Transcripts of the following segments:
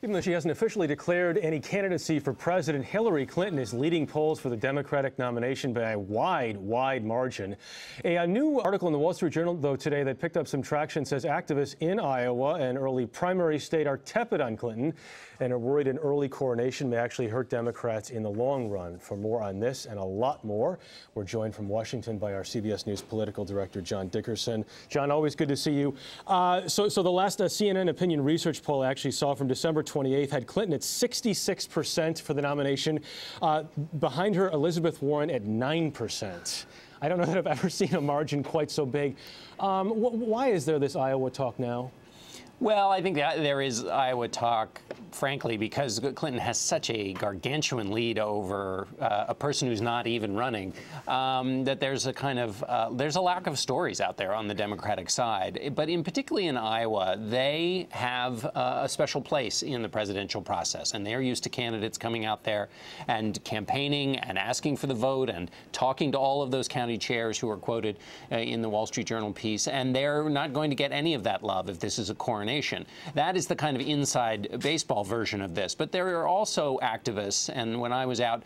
Even though she hasn't officially declared any candidacy for president, Hillary Clinton is leading polls for the Democratic nomination by a wide margin. A new article in the Wall Street Journal, though, today that picked up some traction says activists in Iowa, an early primary state, are tepid on Clinton and are worried an early coronation may actually hurt Democrats in the long run. For more on this and a lot more, we're joined from Washington by our CBS News political director, John Dickerson. John, always good to see you. So the last CNN opinion research poll I actually saw from December 28th had Clinton at 66% for the nomination. Behind her, Elizabeth Warren at 9%. I don't know that I've ever seen a margin quite so big. Why is there this Iowa talk now? Well, I think that there is Iowa talk, frankly, because Clinton has such a gargantuan lead over a person who's not even running, that there's a kind of there's a lack of stories out there on the Democratic side. But particularly in Iowa, they have a special place in the presidential process, and they're used to candidates coming out there and campaigning and asking for the vote and talking to all of those county chairs who are quoted in the Wall Street Journal piece, and they're not going to get any of that love if this is a coronation. That is the kind of inside baseball version of this. But there are also activists, and when I was out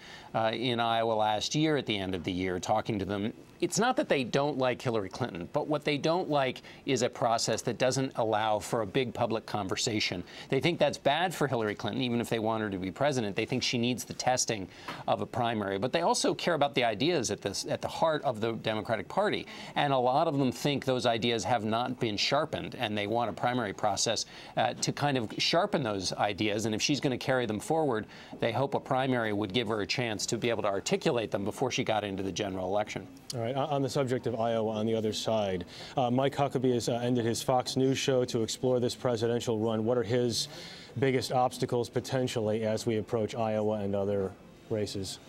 in Iowa last year at the end of the year talking to them, it's not that they don't like Hillary Clinton, but what they don't like is a process that doesn't allow for a big public conversation. They think that's bad for Hillary Clinton, even if they want her to be president. They think she needs the testing of a primary. But they also care about the ideas at the heart of the Democratic Party. And a lot of them think those ideas have not been sharpened, and they want a primary process to kind of sharpen those ideas. And if she's going to carry them forward, they hope a primary would give her a chance to be able to articulate them before she got into the general election. All right. On the subject of Iowa, on the other side, Mike Huckabee has ended his Fox News show to explore this presidential run. What are his biggest obstacles potentially as we approach Iowa and other races?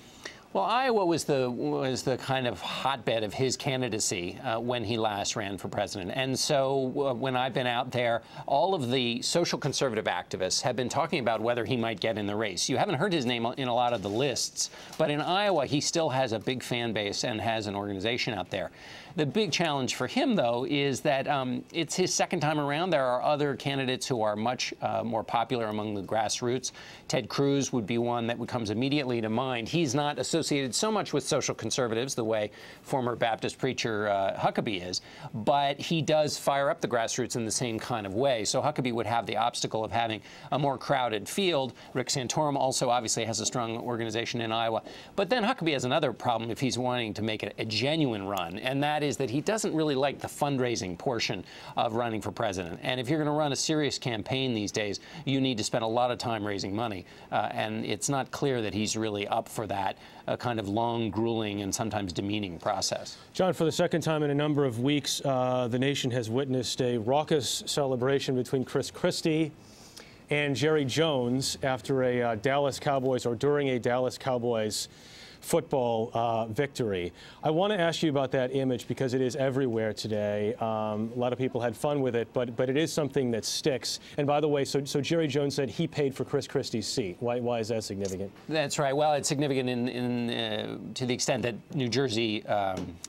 Well, Iowa was the kind of hotbed of his candidacy when he last ran for president. And so when I've been out there, all of the social conservative activists have been talking about whether he might get in the race. You haven't heard his name in a lot of the lists, but in Iowa, he still has a big fan base and has an organization out there. The big challenge for him, though, is that it's his second time around. There are other candidates who are much more popular among the grassroots. Ted Cruz would be one that comes immediately to mind. He's not associated so much with social conservatives the way former Baptist preacher Huckabee is, but he does fire up the grassroots in the same kind of way. So Huckabee would have the obstacle of having a more crowded field. Rick Santorum also obviously has a strong organization in Iowa. But then Huckabee has another problem if he's wanting to make it a genuine run, and that is that he doesn't really like the fundraising portion of running for president. And if you're going to run a serious campaign these days, you need to spend a lot of time raising money. And it's not clear that he's really up for that kind of long, grueling, and sometimes demeaning process. John, for the second time in a number of weeks, the nation has witnessed a raucous celebration between Chris Christie and Jerry Jones after a Dallas Cowboys, or during a Dallas Cowboys football victory. I want to ask you about that image because it is everywhere today. A lot of people had fun with it, but it is something that sticks. And by the way, so Jerry Jones said he paid for Chris Christie's seat. Why is that significant? That's right. Well, it's significant to the extent that New Jersey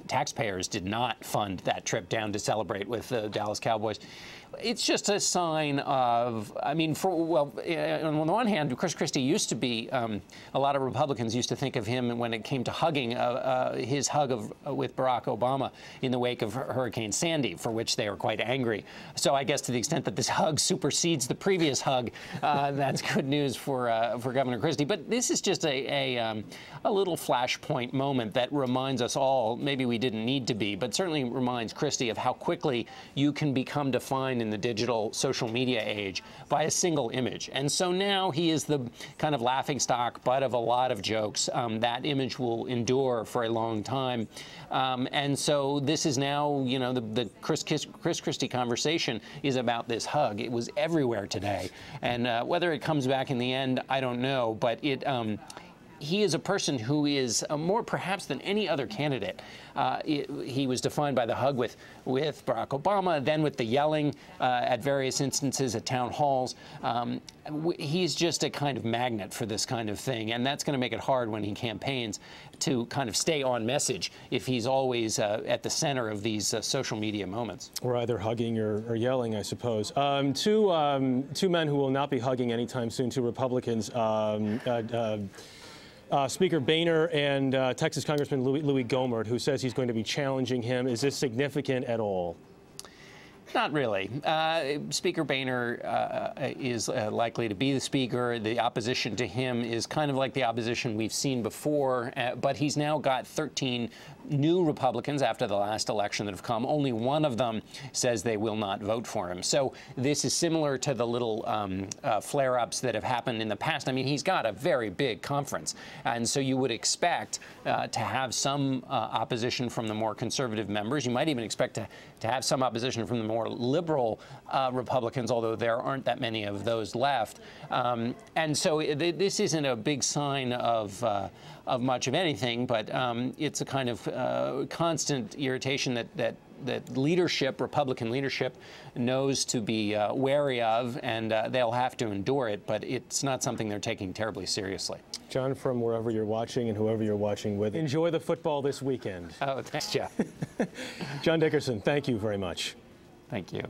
taxpayers did not fund that trip down to celebrate with the Dallas Cowboys. It's just a sign of, I mean, on the one hand, Chris Christie used to be, a lot of Republicans used to think of him when it came to hugging, his hug with Barack Obama in the wake of Hurricane Sandy, for which they were quite angry. So I guess to the extent that this hug supersedes the previous hug, that's good news for Governor Christie. But this is just a little flashpoint moment that reminds us all, maybe we didn't need to be, but certainly reminds Christie of how quickly you can become defined in the digital social media age by a single image. And so now he is the kind of laughingstock, butt of a lot of jokes. That image will endure for a long time. And so this is now, you know, the Chris Christie conversation is about this hug. It was everywhere today. And whether it comes back in the end, I don't know. But he is a person who is more perhaps than any other candidate. He was defined by the hug with Barack Obama, then with the yelling at various instances at town halls. He's just a kind of magnet for this kind of thing, and that's going to make it hard when he campaigns to kind of stay on message if he's always at the center of these social media moments. Or either hugging or yelling, I suppose. Two men who will not be hugging anytime soon, two Republicans, Speaker Boehner and Texas Congressman Louis Gohmert, who says he's going to be challenging him. Is this significant at all? Not really. Speaker Boehner is likely to be the speaker. The opposition to him is kind of like the opposition we've seen before, but he's now got 13 new Republicans after the last election that have come. Only one of them says they will not vote for him. So this is similar to the little flare-ups that have happened in the past. I mean, he's got a very big conference, and so you would expect to have some opposition from the more conservative members. You might even expect to have some opposition from the more liberal Republicans, although there aren't that many of those left. And so this isn't a big sign of much of anything, but it's a kind of constant irritation that leadership, Republican leadership, knows to be wary of, and they'll have to endure it, but it's not something they're taking terribly seriously. John, from wherever you're watching and whoever you're watching with, enjoy the football this weekend. Oh, thanks, Jeff. John Dickerson, thank you very much. Thank you.